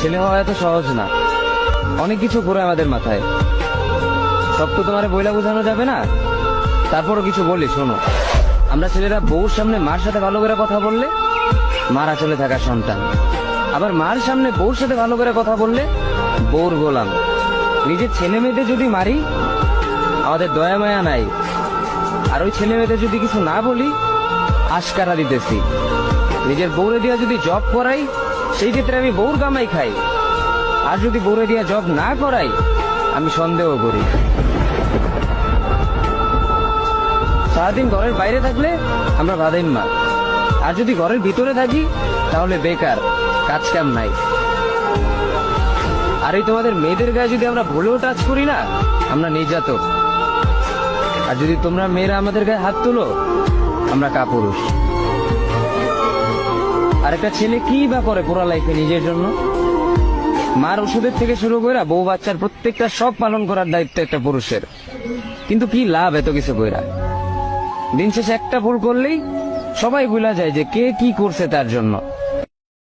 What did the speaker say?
ছেলে হওয়া এত সহজ না, অনেক কিছু ঘুরে আমাদের মাথায়। সব তো তোমার বইলা বোঝানো যাবে না, তারপরও কিছু বলি শোনো। আমরা ছেলেরা বউর সামনে মার সাথে ভালো করে কথা বললে মারা চলে থাকা সন্তান, আবার মার সামনে বউর সাথে ভালো করে কথা বললে বউর গোলাম। নিজের ছেলে মেয়েদের যদি মারি আমাদের দয়া মায়া নাই, আর ওই ছেলে মেয়েদের যদি কিছু না বলি আশকারা দিতেছি। নিজের বউরে দিয়া যদি জব করাই সেই ক্ষেত্রে আমি বউর কামাই খাই, আর যদি বউরে দিয়া জব না করাই আমি সন্দেহ করি। সারাদিন ঘরের বাইরে থাকলে আমরা বাদাইম্মা, আর যদি ঘরের ভিতরে থাকি তাহলে বেকার, কাজ কাম নাই। আর এই তোমাদের মেয়েদের গায়ে যদি আমরা ভুলেও টাচ করি না আমরা নির্যাতক, আর যদি তোমরা মেয়েরা আমাদের গায়ে হাত তুলো আমরা কাপুরুষ। আর একটা ছেলে কি বা করে পুরো লাইফে নিজের জন্য? মার ওষুধের থেকে শুরু করে বউ বাচ্চার প্রত্যেকটা সব পালন করার দায়িত্ব একটা পুরুষের। কিন্তু কি লাভ এত কিছু কইরা? দিন শেষে একটা ভুল করলেই সবাই ভুলা যায় যে কে কি করছে তার জন্য।